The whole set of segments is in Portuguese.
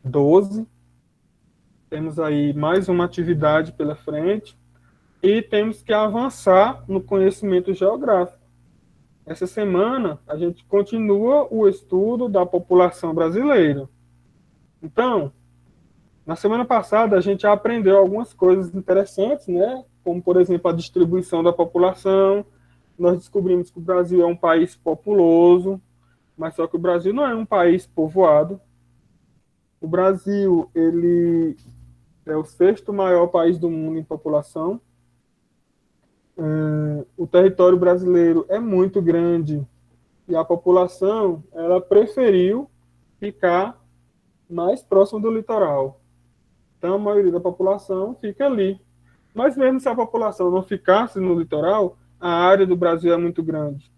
12. Temos aí mais uma atividade pela frente e temos que avançar no conhecimento geográfico. Essa semana, a gente continua o estudo da população brasileira. Então, na semana passada, a gente aprendeu algumas coisas interessantes, né? Como, por exemplo, a distribuição da população. Nós descobrimos que o Brasil é um país populoso, mas só que o Brasil não é um país povoado. O Brasil, ele é o sexto maior país do mundo em população. O território brasileiro é muito grande e a população, ela preferiu ficar mais próximo do litoral. Então, a maioria da população fica ali. Mas mesmo se a população não ficasse no litoral, a área do Brasil é muito grande.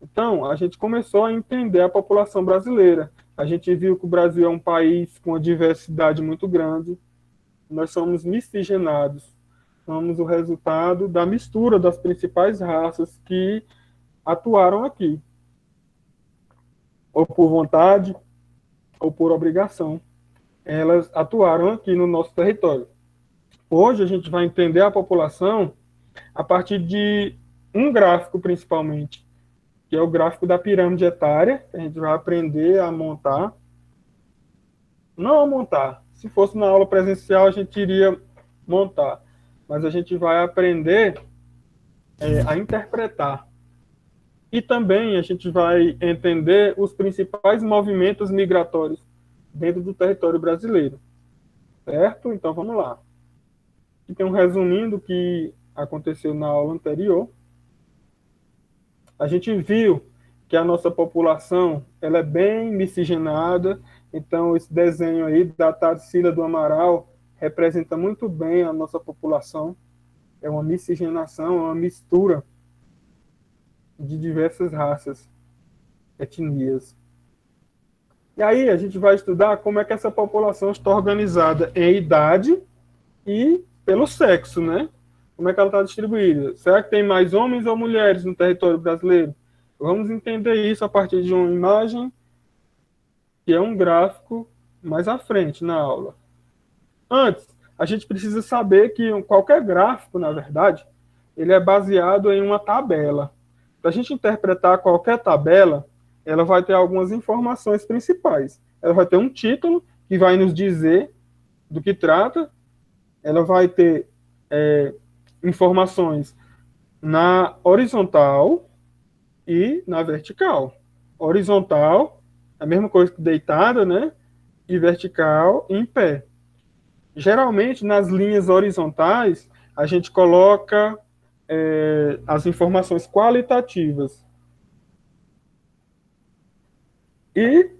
Então, a gente começou a entender a população brasileira. A gente viu que o Brasil é um país com uma diversidade muito grande. Nós somos miscigenados. Somos o resultado da mistura das principais raças que atuaram aqui, ou por vontade, ou por obrigação. Elas atuaram aqui no nosso território. Hoje a gente vai entender a população a partir de um gráfico, principalmente, que é o gráfico da pirâmide etária, que a gente vai aprender a montar. Não a montar. Se fosse na aula presencial, a gente iria montar. Mas a gente vai aprender a interpretar. E também a gente vai entender os principais movimentos migratórios dentro do território brasileiro. Certo? Então vamos lá. Aqui tem um resuminho do que aconteceu na aula anterior. A gente viu que a nossa população ela é bem miscigenada, então esse desenho aí da Tarsila do Amaral representa muito bem a nossa população. É uma miscigenação, é uma mistura de diversas raças, etnias. E aí a gente vai estudar como é que essa população está organizada em idade e pelo sexo, né? Como é que ela está distribuída? Será que tem mais homens ou mulheres no território brasileiro? Vamos entender isso a partir de uma imagem que é um gráfico mais à frente na aula. Antes, a gente precisa saber que qualquer gráfico, na verdade, ele é baseado em uma tabela. Para a gente interpretar qualquer tabela, ela vai ter algumas informações principais. Ela vai ter um título que vai nos dizer do que trata, ela vai ter informações na horizontal e na vertical. Horizontal, a mesma coisa que deitada, né? E vertical, em pé. Geralmente, nas linhas horizontais, a gente coloca as informações qualitativas. E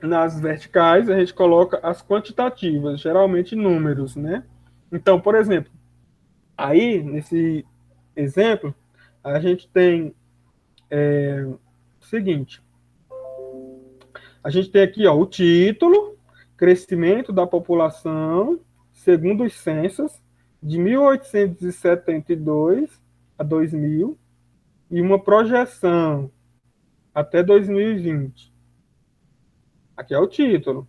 nas verticais, a gente coloca as quantitativas, geralmente números, né? Então, por exemplo, aí, nesse exemplo, a gente tem o seguinte. A gente tem aqui ó, o título, crescimento da população, segundo os censos, de 1872 a 2000, e uma projeção até 2020. Aqui é o título.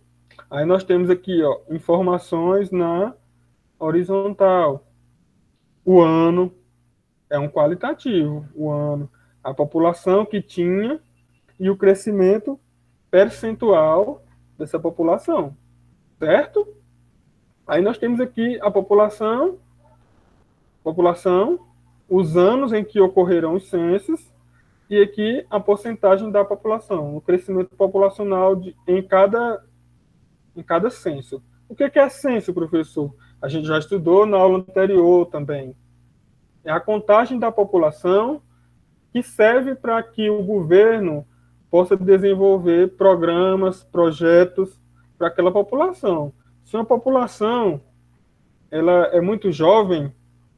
Aí nós temos aqui ó, informações na horizontal. O ano é um qualitativo, o ano. A população que tinha e o crescimento percentual dessa população, certo? Aí nós temos aqui a população, os anos em que ocorreram os censos e aqui a porcentagem da população, o crescimento populacional em cada censo. O que é censo, professor? A gente já estudou na aula anterior também. É a contagem da população que serve para que o governo possa desenvolver programas, projetos para aquela população. Se uma população ela é muito jovem,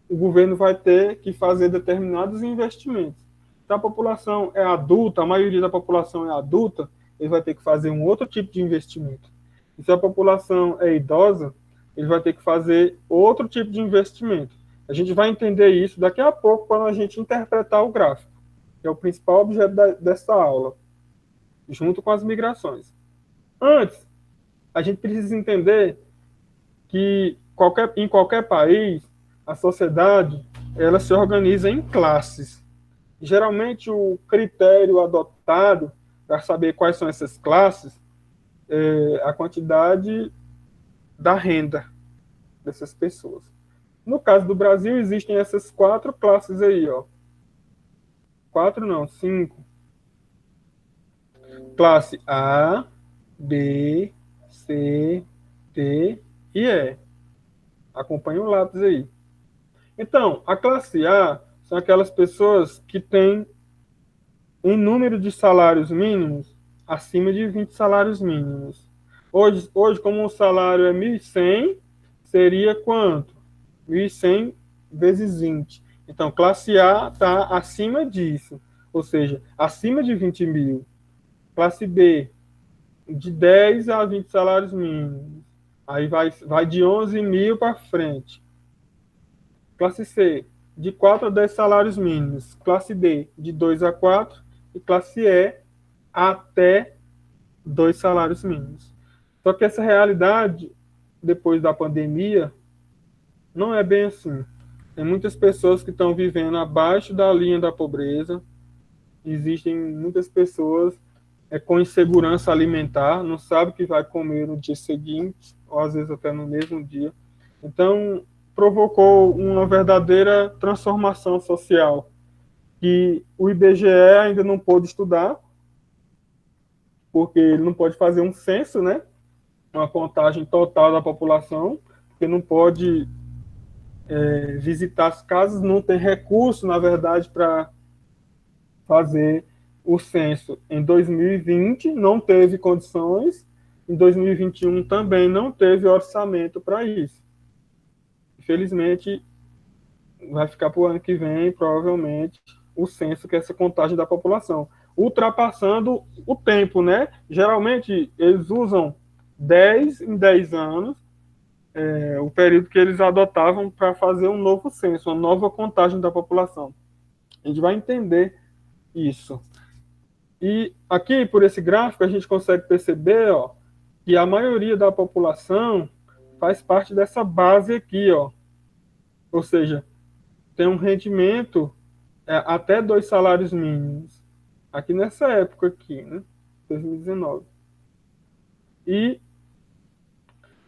o governo vai ter que fazer determinados investimentos. Se a população é adulta, a maioria da população é adulta, ele vai ter que fazer um outro tipo de investimento. E se a população é idosa, ele vai ter que fazer outro tipo de investimento. A gente vai entender isso daqui a pouco quando a gente interpretar o gráfico, que é o principal objeto dessa aula, junto com as migrações. Antes, a gente precisa entender que em qualquer país, a sociedade ela se organiza em classes. Geralmente, o critério adotado para saber quais são essas classes é a quantidade da renda dessas pessoas. No caso do Brasil, existem essas 4 classes aí, ó. 4 não, 5. Classe A, B, C, D e E. Acompanhe o lápis aí. Então, a classe A são aquelas pessoas que têm um número de salários mínimos acima de 20 salários mínimos. Hoje como o salário é 1.100, seria quanto? 1.100 vezes 20. Então, classe A está acima disso, ou seja, acima de 20 mil. Classe B, de 10 a 20 salários mínimos. Aí vai de 11 mil para frente. Classe C, de 4 a 10 salários mínimos. Classe D, de 2 a 4. E classe E, até 2 salários mínimos. Só que essa realidade, depois da pandemia, não é bem assim. Tem muitas pessoas que estão vivendo abaixo da linha da pobreza. Existem muitas pessoas com insegurança alimentar, não sabe o que vai comer no dia seguinte, ou às vezes até no mesmo dia. Então, provocou uma verdadeira transformação social, que o IBGE ainda não pôde estudar, porque ele não pode fazer um censo, né? Uma contagem total da população, porque não pode visitar as casas, não tem recurso, na verdade, para fazer o censo. Em 2020 não teve condições, em 2021 também não teve orçamento para isso. Infelizmente, vai ficar para o ano que vem, provavelmente, o censo, que é essa contagem da população. Ultrapassando o tempo, né? Geralmente, eles usam 10 em 10 anos, o período que eles adotavam para fazer um novo censo, uma nova contagem da população. A gente vai entender isso. E aqui, por esse gráfico, a gente consegue perceber, ó, que a maioria da população faz parte dessa base aqui, ó. Ou seja, tem um rendimento até 2 salários mínimos. Aqui nessa época aqui, né? 2019. E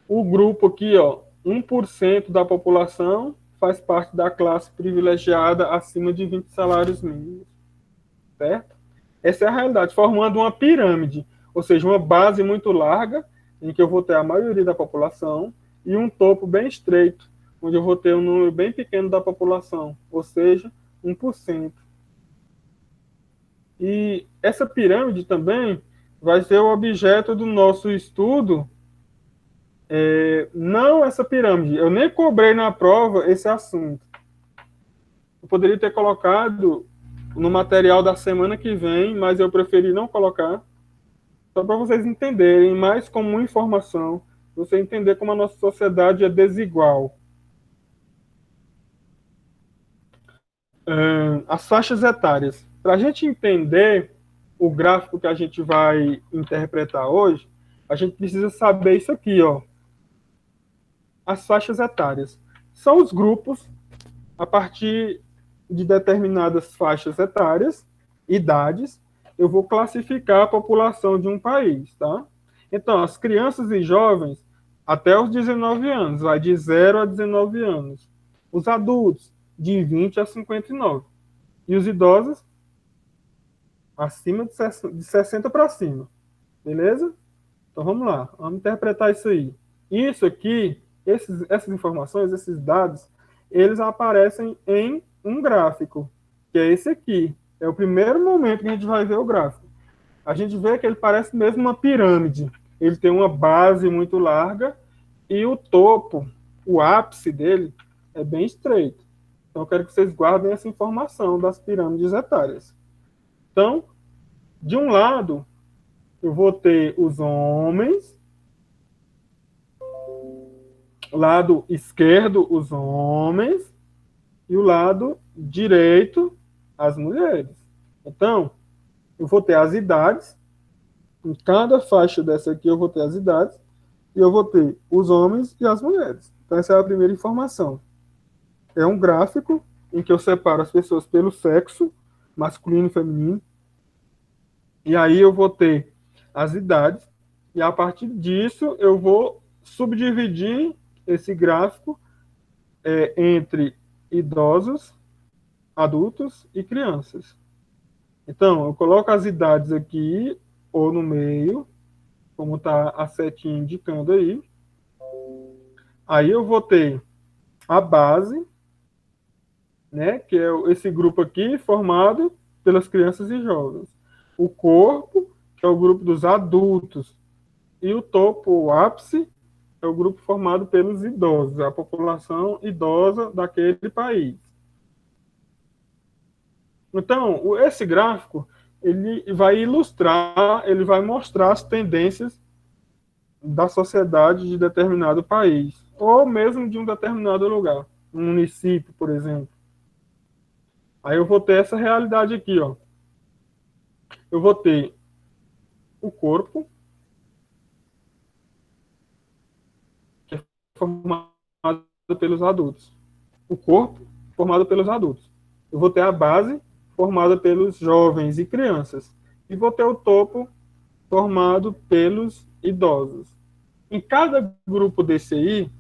o grupo aqui, ó, 1% da população faz parte da classe privilegiada acima de 20 salários mínimos. Certo? Essa é a realidade, formando uma pirâmide, ou seja, uma base muito larga, em que eu vou ter a maioria da população, e um topo bem estreito, onde eu vou ter um número bem pequeno da população, ou seja, 1%. E essa pirâmide também vai ser o objeto do nosso estudo. Não essa pirâmide, eu nem cobrei na prova esse assunto. Eu poderia ter colocado no material da semana que vem, mas eu preferi não colocar, só para vocês entenderem, mais como informação, você entender como a nossa sociedade é desigual. As faixas etárias. Para a gente entender o gráfico que a gente vai interpretar hoje, a gente precisa saber isso aqui, ó. As faixas etárias. São os grupos, a partir de determinadas faixas etárias, idades, eu vou classificar a população de um país, tá? Então, as crianças e jovens, até os 19 anos, vai de 0 a 19 anos. Os adultos, de 20 a 59. E os idosos, acima de 60 para cima. Beleza? Então, vamos lá. Vamos interpretar isso aí. Isso aqui, essas informações, esses dados, eles aparecem em um gráfico, que é esse aqui. É o primeiro momento que a gente vai ver o gráfico. A gente vê que ele parece mesmo uma pirâmide. Ele tem uma base muito larga e o topo, o ápice dele, é bem estreito. Então, eu quero que vocês guardem essa informação das pirâmides etárias. Então, de um lado, eu vou ter os homens, lado esquerdo, os homens, e o lado direito, as mulheres. Então, eu vou ter as idades, em cada faixa dessa aqui eu vou ter as idades, e eu vou ter os homens e as mulheres. Então, essa é a primeira informação. É um gráfico em que eu separo as pessoas pelo sexo, masculino e feminino, e aí eu vou ter as idades, e a partir disso eu vou subdividir esse gráfico entre idosos, adultos e crianças. Então, eu coloco as idades aqui, ou no meio, como está a setinha indicando aí. Aí eu vou ter a base, né, que é esse grupo aqui formado pelas crianças e jovens. O corpo, que é o grupo dos adultos. E o topo, o ápice, é o grupo formado pelos idosos, a população idosa daquele país. Então, esse gráfico, ele vai ilustrar, ele vai mostrar as tendências da sociedade de determinado país, ou mesmo de um determinado lugar, um município, por exemplo. Aí eu vou ter essa realidade aqui, ó. Eu vou ter o corpo, que é formado pelos adultos. O corpo, formado pelos adultos. Eu vou ter a base, formada pelos jovens e crianças. E vou ter o topo, formado pelos idosos. Em cada grupo desse aí,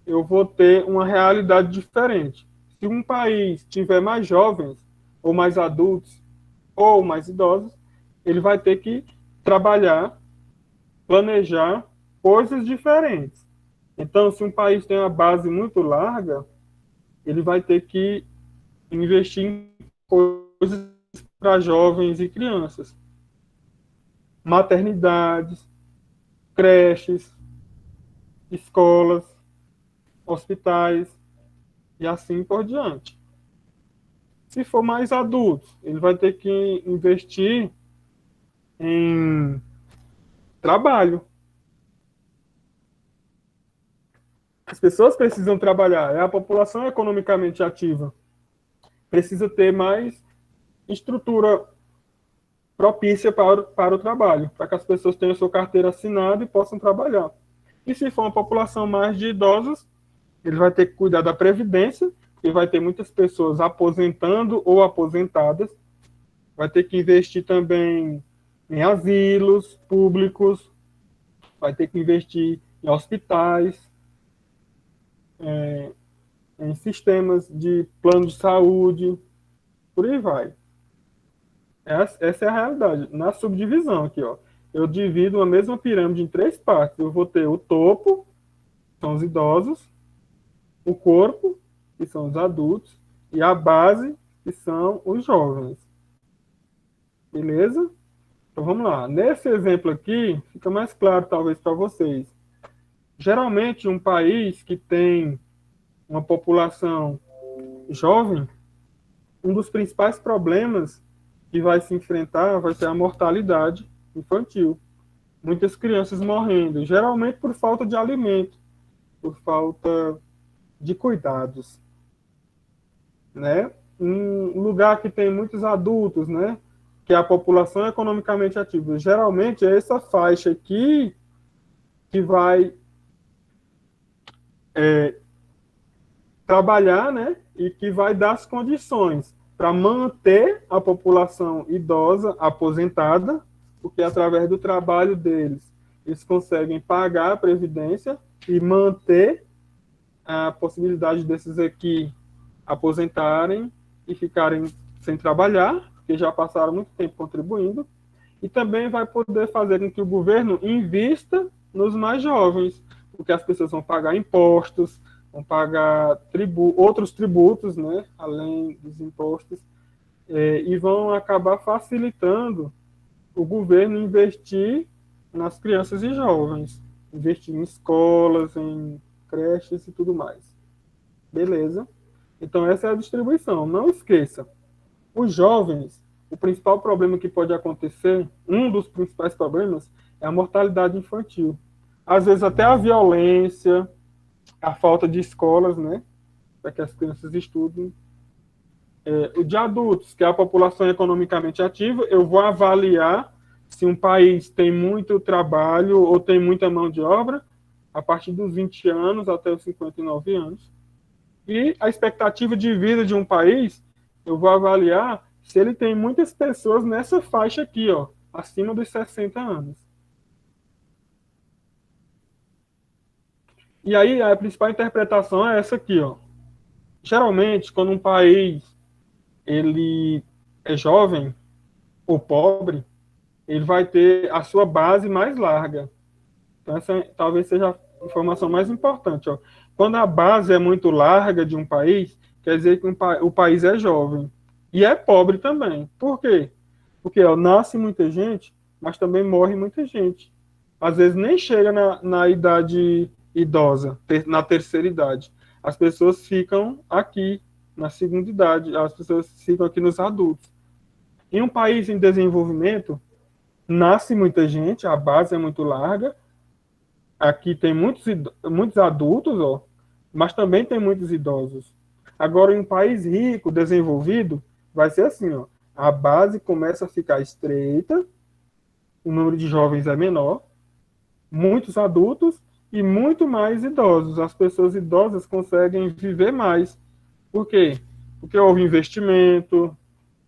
eu vou ter uma realidade diferente. Se um país tiver mais jovens, ou mais adultos, ou mais idosos, ele vai ter que trabalhar, planejar coisas diferentes. Então, se um país tem uma base muito larga, ele vai ter que investir em coisas para jovens e crianças. Maternidades, creches, escolas, hospitais e assim por diante. Se for mais adultos, ele vai ter que investir em trabalho. As pessoas precisam trabalhar, é a população economicamente ativa. Precisa ter mais estrutura propícia para o trabalho, para que as pessoas tenham sua carteira assinada e possam trabalhar. E se for uma população mais de idosos, ele vai ter que cuidar da previdência, e vai ter muitas pessoas aposentando ou aposentadas, vai ter que investir também em asilos públicos, vai ter que investir em hospitais, em sistemas de plano de saúde, por aí vai. Essa é a realidade. Na subdivisão aqui, ó, eu divido a mesma pirâmide em três partes. Eu vou ter o topo, que são os idosos, o corpo, que são os adultos, e a base, que são os jovens. Beleza? Então vamos lá. Nesse exemplo aqui, fica mais claro talvez para vocês. Geralmente, um país que tem uma população jovem, um dos principais problemas que vai se enfrentar vai ser a mortalidade infantil. Muitas crianças morrendo, geralmente por falta de alimento, por falta de cuidados, né? Um lugar que tem muitos adultos, né? Que é a população economicamente ativa. Geralmente é essa faixa aqui que vai trabalhar, né? E que vai dar as condições para manter a população idosa aposentada, porque através do trabalho deles, eles conseguem pagar a previdência e manter a possibilidade desses aqui aposentarem e ficarem sem trabalhar, porque já passaram muito tempo contribuindo, e também vai poder fazer com que o governo invista nos mais jovens, porque as pessoas vão pagar impostos, vão pagar outros tributos, né, além dos impostos, e vão acabar facilitando o governo investir nas crianças e jovens, investir em escolas, em creches e tudo mais. Beleza? Então, essa é a distribuição. Não esqueça, os jovens, o principal problema que pode acontecer, um dos principais problemas, é a mortalidade infantil. Às vezes até a violência, a falta de escolas, né, para que as crianças estudem. O de adultos, que é a população economicamente ativa, eu vou avaliar se um país tem muito trabalho ou tem muita mão de obra, a partir dos 20 anos até os 59 anos. E a expectativa de vida de um país, eu vou avaliar se ele tem muitas pessoas nessa faixa aqui, ó, acima dos 60 anos. E aí a principal interpretação é essa aqui, ó. Geralmente, quando um país ele é jovem ou pobre, ele vai ter a sua base mais larga. Então, essa talvez seja a informação mais importante. Ó. Quando a base é muito larga de um país, quer dizer que o país é jovem. E é pobre também. Por quê? Porque ó, nasce muita gente, mas também morre muita gente. Às vezes nem chega na idade idosa, na terceira idade. As pessoas ficam aqui, na segunda idade. As pessoas ficam aqui nos adultos. Em um país em desenvolvimento, nasce muita gente, a base é muito larga. Aqui tem muitos adultos, ó, mas também tem muitos idosos. Agora, em um país rico, desenvolvido, vai ser assim, ó, a base começa a ficar estreita, o número de jovens é menor, muitos adultos e muito mais idosos. As pessoas idosas conseguem viver mais. Por quê? Porque houve investimento,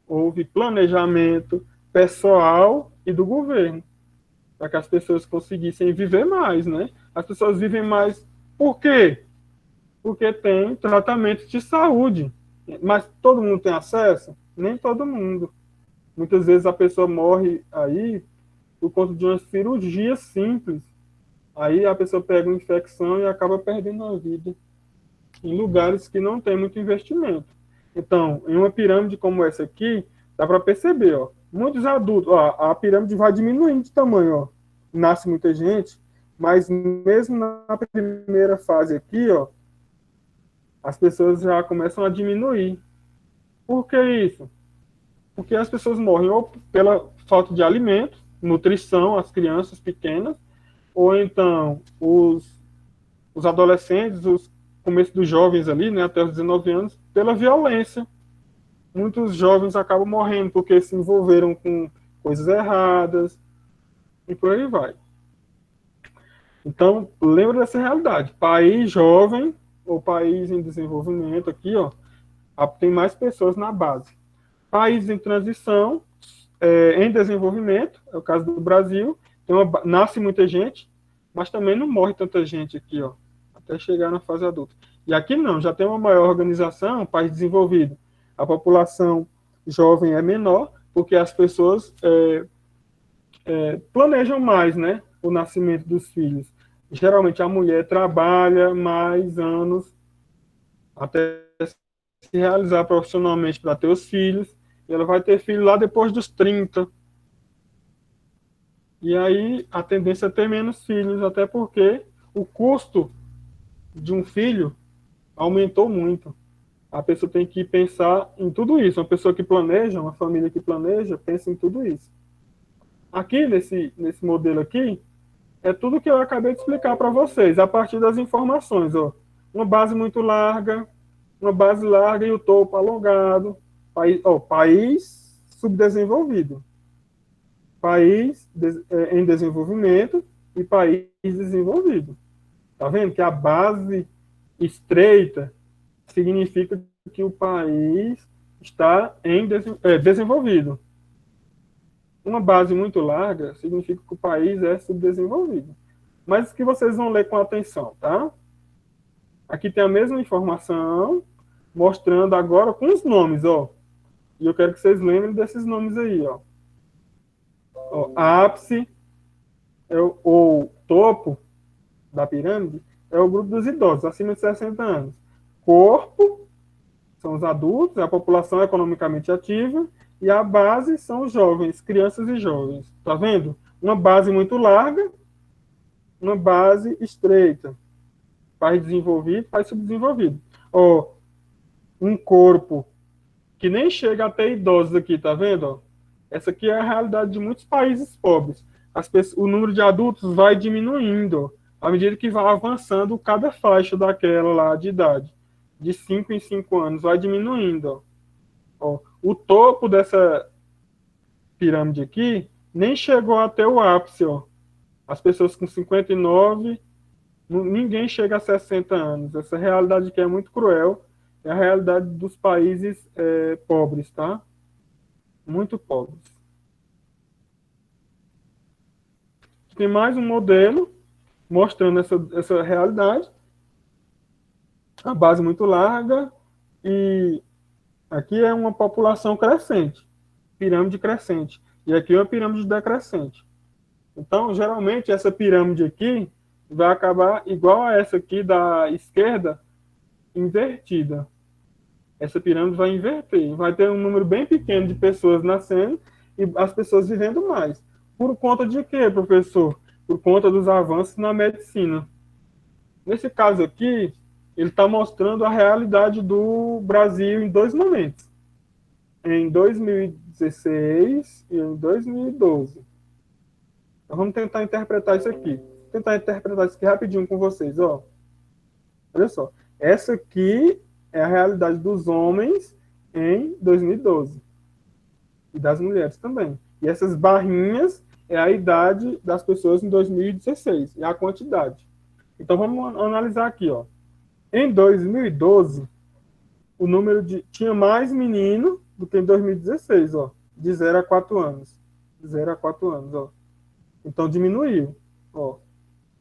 houve planejamento pessoal e do governo, para que as pessoas conseguissem viver mais, né? As pessoas vivem mais por quê? Porque tem tratamento de saúde. Mas todo mundo tem acesso? Nem todo mundo. Muitas vezes a pessoa morre aí por conta de uma cirurgia simples. Aí a pessoa pega uma infecção e acaba perdendo a vida em lugares que não tem muito investimento. Então, em uma pirâmide como essa aqui, dá para perceber, ó, muitos adultos, ó, a pirâmide vai diminuindo de tamanho, ó, nasce muita gente, mas mesmo na primeira fase aqui, ó, as pessoas já começam a diminuir. Por que isso? Porque as pessoas morrem ou pela falta de alimento, nutrição, as crianças pequenas, ou então os adolescentes, os começo dos jovens ali, né, até os 19 anos, pela violência. Muitos jovens acabam morrendo porque se envolveram com coisas erradas e por aí vai. Então, lembra dessa realidade. País jovem ou país em desenvolvimento aqui, ó, tem mais pessoas na base. País em transição, em desenvolvimento, é o caso do Brasil, nasce muita gente, mas também não morre tanta gente aqui, ó, até chegar na fase adulta. E aqui não, já tem uma maior organização, país desenvolvido. A população jovem é menor, porque as pessoas planejam mais, né, o nascimento dos filhos. Geralmente a mulher trabalha mais anos até se realizar profissionalmente para ter os filhos, e ela vai ter filho lá depois dos 30. E aí a tendência é ter menos filhos, até porque o custo de um filho aumentou muito. A pessoa tem que pensar em tudo isso. Uma pessoa que planeja, uma família que planeja, pensa em tudo isso. Aqui, nesse modelo aqui, é tudo que eu acabei de explicar para vocês, a partir das informações. Ó. Uma base larga e o topo alongado. País subdesenvolvido. País em desenvolvimento e país desenvolvido. Tá vendo que a base estreita significa que o país está desenvolvido. Uma base muito larga significa que o país é subdesenvolvido. Mas que vocês vão ler com atenção, tá? Aqui tem a mesma informação, mostrando agora com os nomes, ó. E eu quero que vocês lembrem desses nomes aí, ó. Ápice, o topo da pirâmide, é o grupo dos idosos, acima de 60 anos. Corpo, são os adultos, é a população economicamente ativa, e a base são os jovens, crianças e jovens. Tá vendo? Uma base muito larga, uma base estreita. País desenvolvido, país subdesenvolvido. Um corpo que nem chega até idosos aqui, tá vendo? Essa aqui é a realidade de muitos países pobres. O número de adultos vai diminuindo à medida que vai avançando cada faixa daquela lá de idade. De 5 em 5 anos, vai diminuindo. O topo dessa pirâmide aqui nem chegou até o ápice. As pessoas com 59 Ninguém chega a 60 anos. Essa realidade aqui é muito cruel. É a realidade dos países pobres, tá? Muito pobres. Tem mais um modelo mostrando essa realidade. A base muito larga e aqui é uma população crescente, pirâmide crescente. E aqui é uma pirâmide decrescente. Então, geralmente, essa pirâmide aqui vai acabar igual a essa aqui da esquerda, invertida. Essa pirâmide vai inverter. Vai ter um número bem pequeno de pessoas nascendo e as pessoas vivendo mais. Por conta de quê, professor? Por conta dos avanços na medicina. Nesse caso aqui, ele está mostrando a realidade do Brasil em dois momentos. Em 2016 e em 2012. Então, vamos tentar interpretar isso aqui. Vou tentar interpretar isso aqui rapidinho com vocês. Ó. Olha só. Essa aqui é a realidade dos homens em 2012. E das mulheres também. E essas barrinhas é a idade das pessoas em 2016. E a quantidade. Então, vamos analisar aqui. Ó. Em 2012, o número tinha mais menino do que em 2016, ó, de 0 a 4 anos. De 0 a 4 anos, ó. Então diminuiu, ó.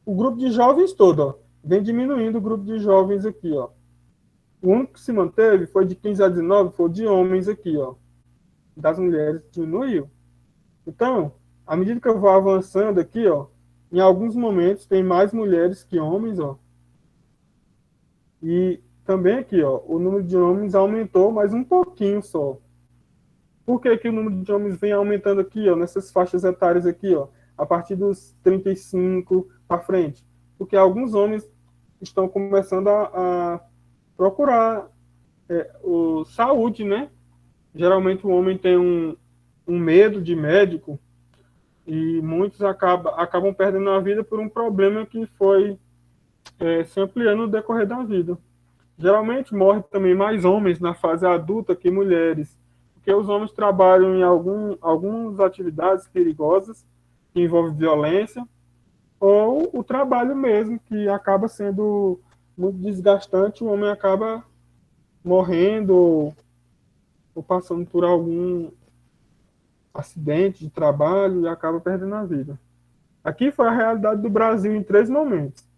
O grupo de jovens todo, ó, vem diminuindo o grupo de jovens aqui, ó. O único que se manteve foi de 15 a 19, foi de homens aqui, ó. Das mulheres diminuiu. Então, à medida que eu vou avançando aqui, ó, em alguns momentos tem mais mulheres que homens, ó. E também aqui, ó, o número de homens aumentou mais um pouquinho só. Por que que o número de homens vem aumentando aqui, ó, nessas faixas etárias aqui, ó, a partir dos 35 para frente? Porque alguns homens estão começando a procurar saúde, né? Geralmente o homem tem um medo de médico e muitos acabam perdendo a vida por um problema que foi se ampliando no decorrer da vida. Geralmente morre também mais homens na fase adulta que mulheres, porque os homens trabalham em algumas atividades perigosas que envolvem violência, ou o trabalho mesmo, que acaba sendo muito desgastante, o homem acaba morrendo ou passando por algum acidente de trabalho e acaba perdendo a vida. Aqui foi a realidade do Brasil em 3 momentos.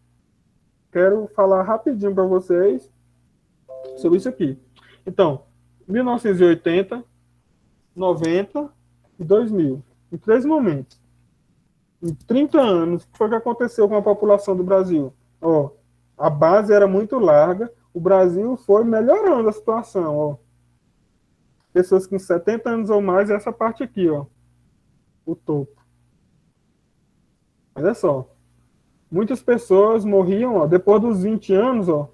Quero falar rapidinho para vocês sobre isso aqui. Então, 1980, 90 e 2000. Em 3 momentos. Em 30 anos, o que foi que aconteceu com a população do Brasil? Ó, a base era muito larga, o Brasil foi melhorando a situação. Ó. Pessoas com 70 anos ou mais, essa parte aqui, ó, o topo. Olha só. Muitas pessoas morriam, ó, depois dos 20 anos, ó,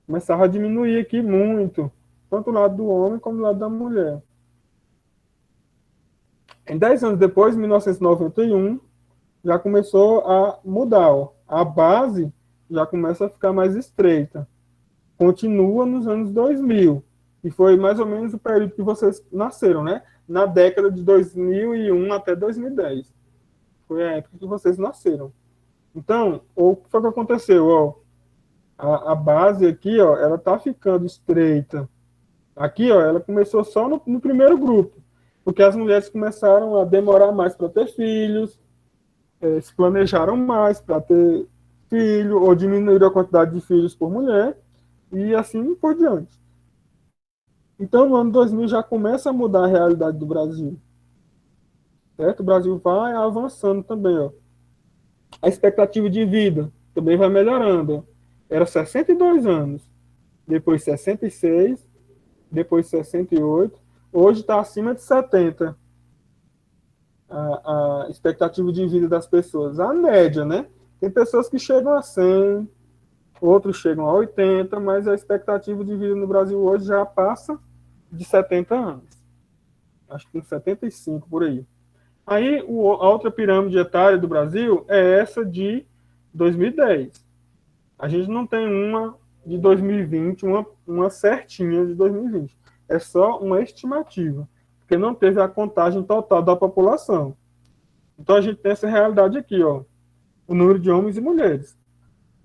começava a diminuir aqui muito, tanto do lado do homem como do lado da mulher. Em 10 anos depois, em 1991, já começou a mudar. Ó. A base já começa a ficar mais estreita. Continua nos anos 2000, que foi mais ou menos o período que vocês nasceram, né? Na década de 2001 até 2010. Foi a época que vocês nasceram. Então, o que foi que aconteceu? Ó, a base aqui, ó, ela tá ficando estreita. Aqui, ó, ela começou só no primeiro grupo, porque as mulheres começaram a demorar mais para ter filhos, se planejaram mais para ter filho, ou diminuíram a quantidade de filhos por mulher, e assim por diante. Então, no ano 2000 já começa a mudar a realidade do Brasil. Certo? O Brasil vai avançando também, ó. A expectativa de vida também vai melhorando. Era 62 anos, depois 66, depois 68, hoje está acima de 70 a expectativa de vida das pessoas, a média, né? Tem pessoas que chegam a 100, outros chegam a 80, mas a expectativa de vida no Brasil hoje já passa de 70 anos. Acho que tem 75 por aí. Aí, a outra pirâmide etária do Brasil é essa de 2010. A gente não tem uma de 2020, uma certinha de 2020. É só uma estimativa, porque não teve a contagem total da população. Então, a gente tem essa realidade aqui, ó, o número de homens e mulheres.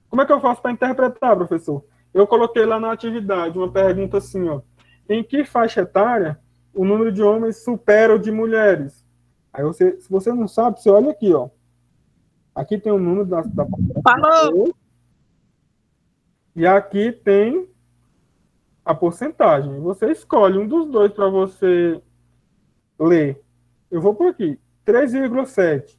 Como é que eu faço para interpretar, professor? Eu coloquei lá na atividade uma pergunta assim, ó. Em que faixa etária o número de homens supera o de mulheres? Aí você, se você não sabe, você olha aqui, ó. Aqui tem o número da Falou! população e aqui tem a porcentagem. Você escolhe um dos dois para você ler. Eu vou por aqui. 3,7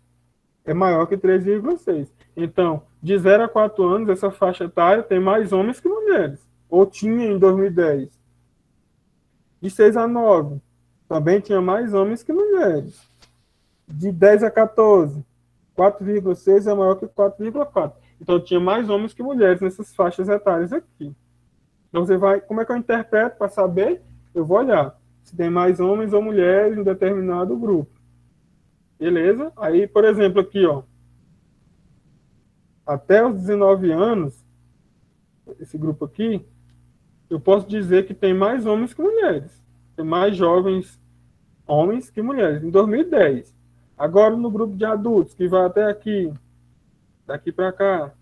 é maior que 3,6. Então, de 0 a 4 anos, essa faixa etária tem mais homens que mulheres. Ou tinha em 2010. De 6 a 9, também tinha mais homens que mulheres. De 10 a 14, 4,6 é maior que 4,4. Então, tinha mais homens que mulheres nessas faixas etárias aqui. Então, você vai, como é que eu interpreto para saber? Eu vou olhar se tem mais homens ou mulheres em determinado grupo. Beleza? Aí, por exemplo, aqui, ó, até os 19 anos, esse grupo aqui, eu posso dizer que tem mais homens que mulheres. Tem mais jovens homens que mulheres, em 2010. Agora, no grupo de adultos, que vai até aqui, daqui para cá,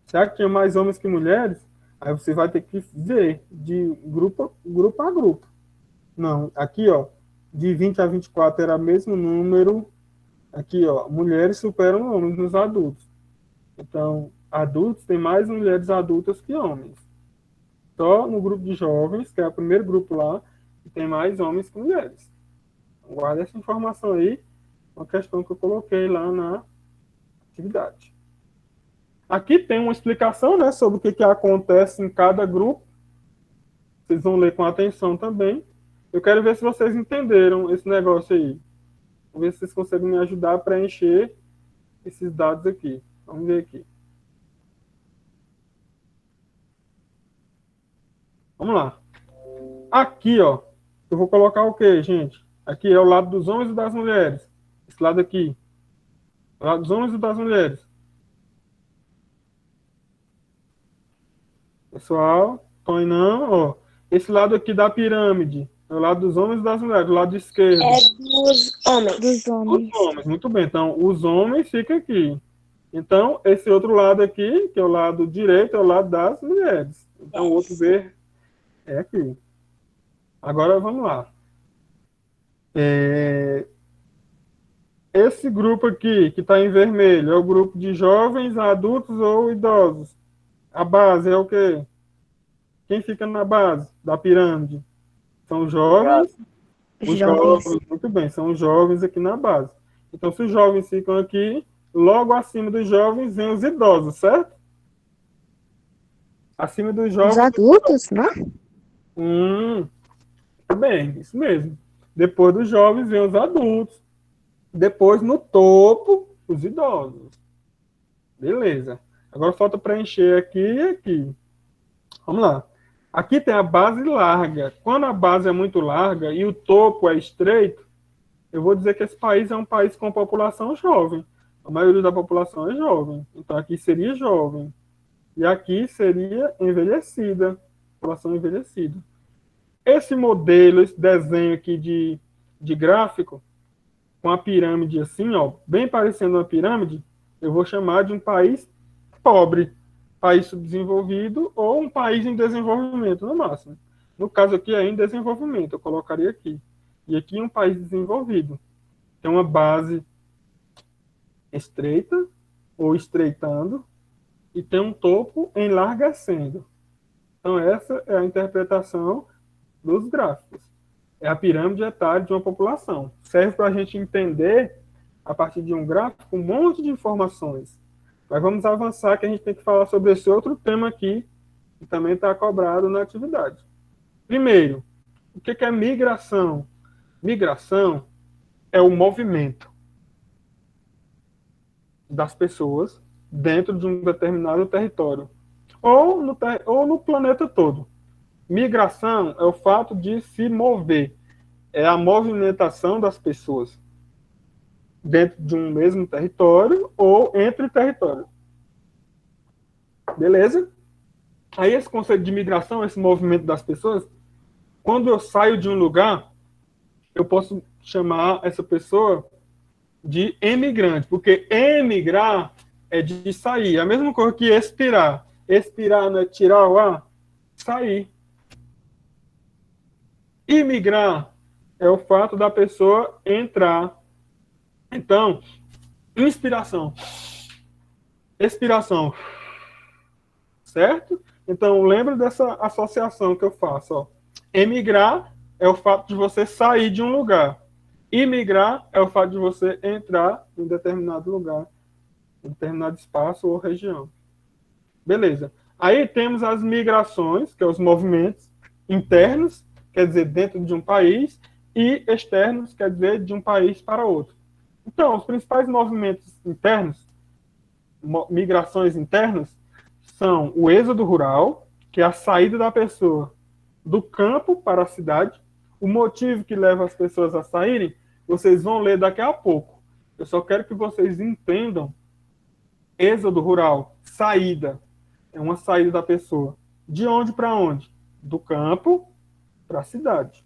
será que tinha mais homens que mulheres? Aí você vai ter que ver de grupo a grupo. Não, aqui, ó, de 20 a 24 era o mesmo número. Aqui, ó, mulheres superam homens nos adultos. Então, adultos tem mais mulheres adultas que homens. Só no grupo de jovens, que é o primeiro grupo lá, que tem mais homens que mulheres. Guarda essa informação aí, uma questão que eu coloquei lá na atividade. Aqui tem uma explicação, né, sobre o que acontece em cada grupo. Vocês vão ler com atenção também. Eu quero ver se vocês entenderam esse negócio aí. Vamos ver se vocês conseguem me ajudar a preencher esses dados aqui. Vamos ver aqui. Vamos lá. Aqui, ó, eu vou colocar o quê, gente? Aqui é o lado dos homens e das mulheres. Esse lado aqui. O lado dos homens e das mulheres. Pessoal, põe não, ó. Esse lado aqui da pirâmide é o lado dos homens e das mulheres. O lado esquerdo. É dos homens. Dos homens. Dos homens, muito bem. Então, os homens ficam aqui. Então, esse outro lado aqui, que é o lado direito, é o lado das mulheres. Então, o outro verde é aqui. Agora, vamos lá. Esse grupo aqui, que está em vermelho, é o grupo de jovens, adultos ou idosos. A base é o quê? Quem fica na base da pirâmide? São os jovens. Os jovens, muito bem, são os jovens aqui na base. Então, se os jovens ficam aqui, logo acima dos jovens vem os idosos, certo? Acima dos jovens... Os adultos, né? Muito bem, isso mesmo. Depois dos jovens vem os adultos. Depois, no topo, os idosos. Beleza. Agora falta preencher aqui e aqui. Vamos lá. Aqui tem a base larga. Quando a base é muito larga e o topo é estreito, eu vou dizer que esse país é um país com população jovem. A maioria da população é jovem. Então, aqui seria jovem. E aqui seria envelhecida. População envelhecida. Esse modelo, esse desenho aqui de gráfico, com a pirâmide assim, ó, bem parecendo uma pirâmide, eu vou chamar de um país pobre, país subdesenvolvido ou um país em desenvolvimento, no máximo. No caso aqui é em desenvolvimento, eu colocaria aqui. E aqui é um país desenvolvido. Tem uma base estreita ou estreitando e tem um topo enlarguecendo. Então essa é a interpretação dos gráficos. É a pirâmide etária de uma população. Serve para a gente entender, a partir de um gráfico, um monte de informações. Mas vamos avançar, que a gente tem que falar sobre esse outro tema aqui, que também está cobrado na atividade. Primeiro, o que é migração? Migração é o movimento das pessoas dentro de um determinado território, ou no planeta todo. Migração é o fato de se mover, é a movimentação das pessoas dentro de um mesmo território ou entre territórios. Beleza? Aí esse conceito de migração, esse movimento das pessoas, quando eu saio de um lugar, eu posso chamar essa pessoa de emigrante, porque emigrar é de sair. A mesma coisa que expirar. Expirar não é tirar o ar? Sair. Imigrar é o fato da pessoa entrar. Então, inspiração. Expiração. Certo? Então, lembra dessa associação que eu faço. Ó. Emigrar é o fato de você sair de um lugar. Imigrar é o fato de você entrar em determinado lugar, em determinado espaço ou região. Beleza. Aí temos as migrações, que são os movimentos internos, quer dizer, dentro de um país, e externos, quer dizer, de um país para outro. Então, os principais movimentos internos, migrações internas, são o êxodo rural, que é a saída da pessoa do campo para a cidade. O motivo que leva as pessoas a saírem, vocês vão ler daqui a pouco. Eu só quero que vocês entendam. Êxodo rural, saída. É uma saída da pessoa. De onde para onde? Do campo para a cidade.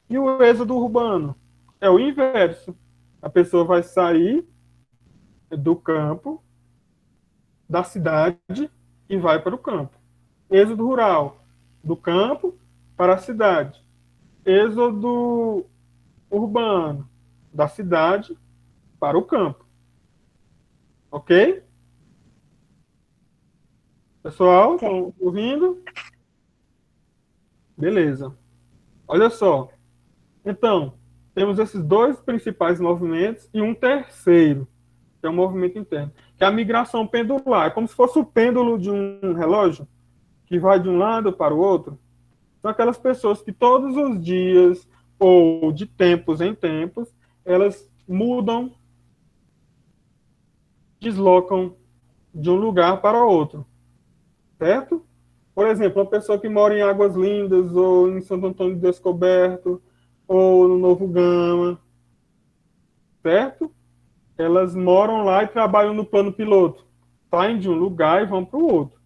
E o êxodo urbano? É o inverso. A pessoa vai sair do campo, da cidade, e vai para o campo. Êxodo rural, do campo para a cidade. Êxodo urbano, da cidade para o campo. Ok? Pessoal, estão ouvindo? Beleza. Olha só. Então, temos esses dois principais movimentos e um terceiro, que é um movimento interno, que é a migração pendular. É como se fosse o pêndulo de um relógio, que vai de um lado para o outro. São aquelas pessoas que todos os dias, ou de tempos em tempos, elas mudam, deslocam de um lugar para outro. Certo? Por exemplo, uma pessoa que mora em Águas Lindas, ou em Santo Antônio do Descoberto, ou no Novo Gama, certo? Elas moram lá e trabalham no plano piloto. Saem de um lugar e vão para o outro.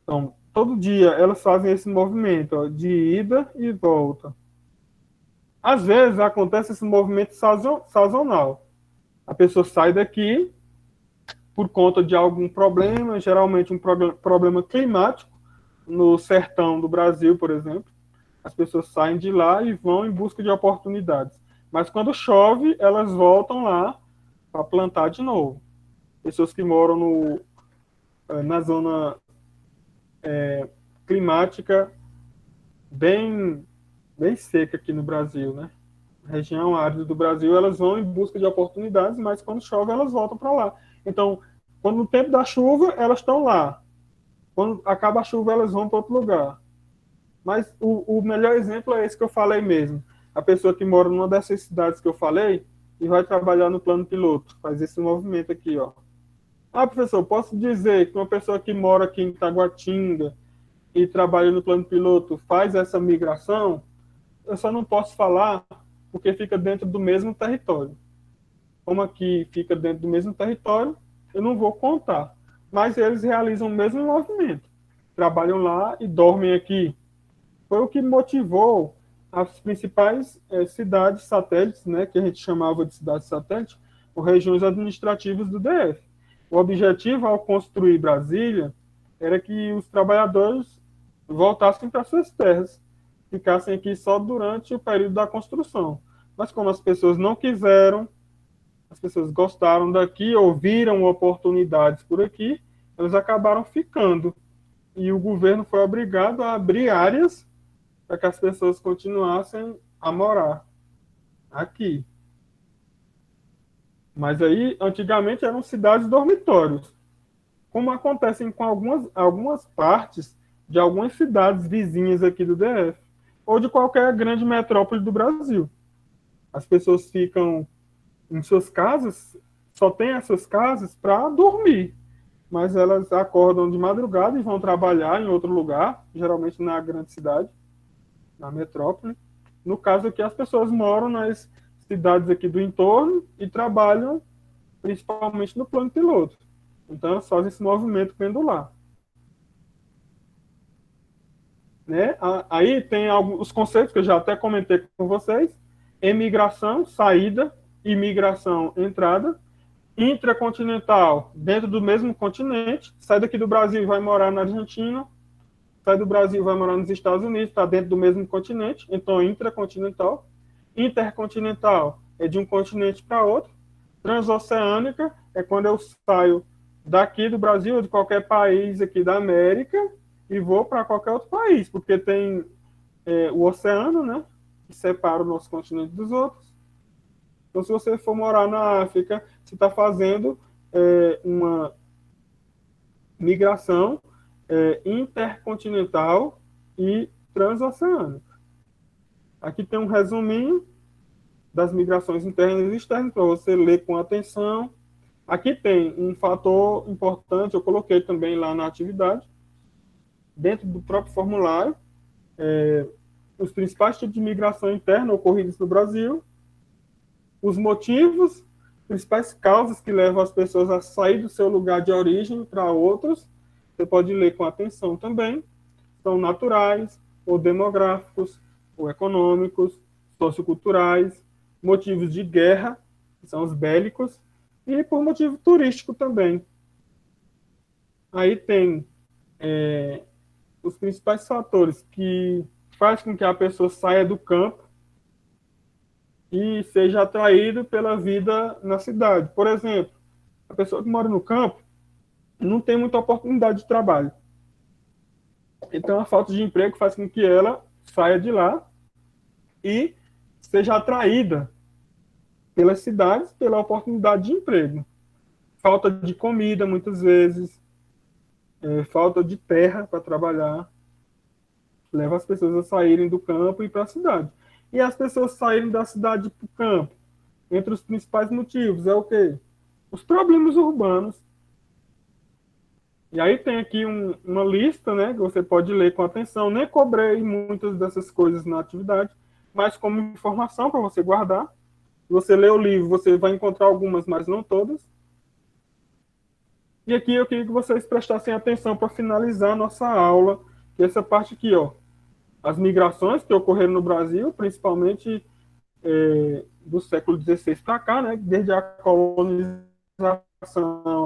Então, todo dia elas fazem esse movimento ó, de ida e volta. Às vezes acontece esse movimento sazonal. A pessoa sai daqui por conta de algum problema, geralmente um problema climático, no sertão do Brasil, por exemplo. As pessoas saem de lá e vão em busca de oportunidades. Mas quando chove, elas voltam lá para plantar de novo. Pessoas que moram na zona climática bem seca aqui no Brasil, né? Região árida do Brasil, elas vão em busca de oportunidades, mas quando chove, elas voltam para lá. Então, quando no tempo da chuva, elas estão lá. Quando acaba a chuva, elas vão para outro lugar. Mas o melhor exemplo é esse que eu falei mesmo. A pessoa que mora numa dessas cidades que eu falei e vai trabalhar no plano piloto. Faz esse movimento aqui, ó. Ah, professor, posso dizer que uma pessoa que mora aqui em Taguatinga e trabalha no plano piloto faz essa migração? Eu só não posso falar porque fica dentro do mesmo território. Como aqui fica dentro do mesmo território, eu não vou contar. Mas eles realizam o mesmo movimento. Trabalham lá e dormem aqui. Foi o que motivou as principais cidades satélites, né, que a gente chamava de cidades satélites, ou regiões administrativas do DF. O objetivo, ao construir Brasília, era que os trabalhadores voltassem para suas terras, ficassem aqui só durante o período da construção. Mas como as pessoas não quiseram, as pessoas gostaram daqui, ouviram oportunidades por aqui, elas acabaram ficando. E o governo foi obrigado a abrir áreas para que as pessoas continuassem a morar aqui. Mas aí, antigamente, eram cidades dormitórios, como acontecem com algumas partes de algumas cidades vizinhas aqui do DF, ou de qualquer grande metrópole do Brasil. As pessoas ficam em suas casas, só têm essas casas para dormir, mas elas acordam de madrugada e vão trabalhar em outro lugar, geralmente na grande cidade, na metrópole. No caso aqui, as pessoas moram nas cidades aqui do entorno e trabalham principalmente no plano piloto. Então, elas fazem esse movimento pendular. Né? Aí tem alguns conceitos que eu já até comentei com vocês. Emigração, saída, imigração, entrada. Intracontinental, dentro do mesmo continente, sai daqui do Brasil e vai morar na Argentina, sai do Brasil e vai morar nos Estados Unidos, está dentro do mesmo continente, então intracontinental. Intercontinental é de um continente para outro. Transoceânica é quando eu saio daqui do Brasil ou de qualquer país aqui da América e vou para qualquer outro país, porque tem o oceano, né, que separa o nosso continente dos outros. Então, se você for morar na África, você está fazendo uma migração intercontinental e transoceânica. Aqui tem um resuminho das migrações internas e externas para você ler com atenção. Aqui tem um fator importante, eu coloquei também lá na atividade, dentro do próprio formulário, os principais tipos de migração interna ocorridos no Brasil, os motivos, principais causas que levam as pessoas a sair do seu lugar de origem para outros, você pode ler com atenção também, são naturais, ou demográficos, ou econômicos, socioculturais, motivos de guerra, que são os bélicos, e por motivo turístico também. Aí tem os principais fatores que fazem com que a pessoa saia do campo e seja atraído pela vida na cidade. Por exemplo, a pessoa que mora no campo não tem muita oportunidade de trabalho. Então, a falta de emprego faz com que ela saia de lá e seja atraída pelas cidades pela oportunidade de emprego. Falta de comida, muitas vezes, falta de terra para trabalhar, leva as pessoas a saírem do campo e para a cidade. E as pessoas saírem da cidade para o campo, entre os principais motivos, é o quê? Os problemas urbanos. E aí tem aqui uma lista, né, que você pode ler com atenção. Nem cobrei muitas dessas coisas na atividade, mas como informação para você guardar. Se você ler o livro, você vai encontrar algumas, mas não todas. E aqui eu queria que vocês prestassem atenção para finalizar a nossa aula, que é essa parte aqui, ó. As migrações que ocorreram no Brasil, principalmente do século XVI para cá, né, desde a colonização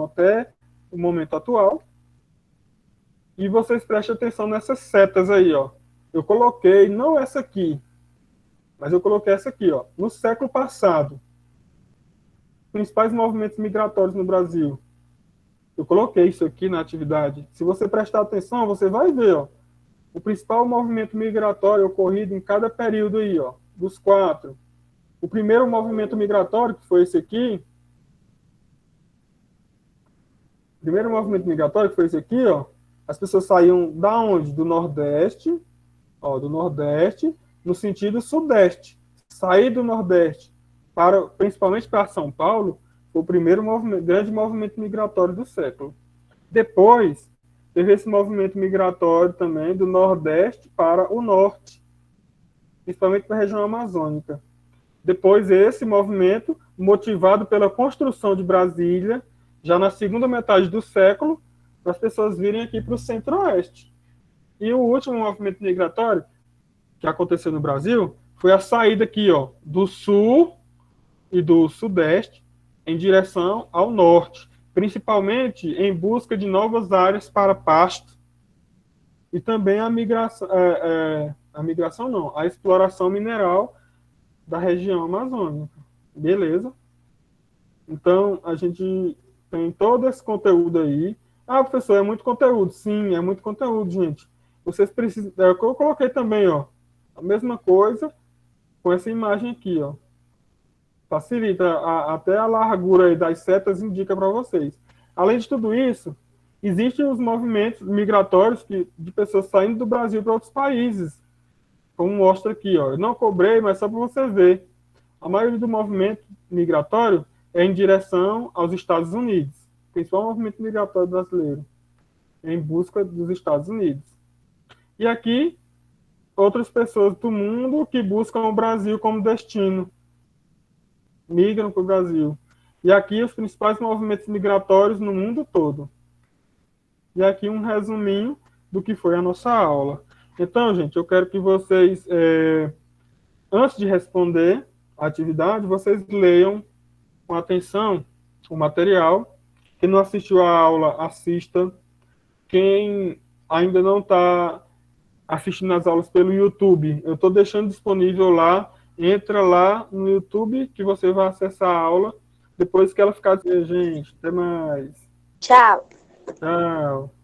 até o momento atual. E vocês prestem atenção nessas setas aí, ó. Eu coloquei, não essa aqui, mas eu coloquei essa aqui, ó. No século passado, principais movimentos migratórios no Brasil. Eu coloquei isso aqui na atividade. Se você prestar atenção, você vai ver, ó. O principal movimento migratório ocorrido em cada período aí, ó, dos 4. O primeiro movimento migratório, que foi esse aqui, ó, as pessoas saíam da onde? Do Nordeste, ó, do Nordeste, no sentido Sudeste. Sair do Nordeste, principalmente para São Paulo, foi o primeiro grande movimento migratório do século. Depois, teve esse movimento migratório também do Nordeste para o Norte, principalmente para a região amazônica. Depois, esse movimento, motivado pela construção de Brasília, já na segunda metade do século, para as pessoas virem aqui para o Centro-Oeste. E o último movimento migratório que aconteceu no Brasil foi a saída aqui, ó, do Sul e do Sudeste em direção ao Norte, principalmente em busca de novas áreas para pasto e também a a exploração mineral da região amazônica. Beleza? Então, a gente tem todo esse conteúdo aí. Ah, professor, é muito conteúdo. Sim, é muito conteúdo, gente. Vocês precisam... Eu coloquei também, ó, a mesma coisa com essa imagem aqui, ó. Facilita, até a largura aí das setas indica para vocês. Além de tudo isso, existem os movimentos migratórios de pessoas saindo do Brasil para outros países, como mostra aqui, ó. Eu não cobrei, mas só para você ver. A maioria do movimento migratório é em direção aos Estados Unidos, principal movimento migratório brasileiro, em busca dos Estados Unidos. E aqui, outras pessoas do mundo que buscam o Brasil como destino, migram para o Brasil. E aqui os principais movimentos migratórios no mundo todo. E aqui um resuminho do que foi a nossa aula. Então, gente, eu quero que vocês, antes de responder a atividade, vocês leiam com atenção o material. Quem não assistiu a aula, assista. Quem ainda não está assistindo as aulas pelo YouTube, eu estou deixando disponível lá. Entra lá no YouTube que você vai acessar a aula. Depois que ela ficar, gente, até mais. Tchau. Tchau.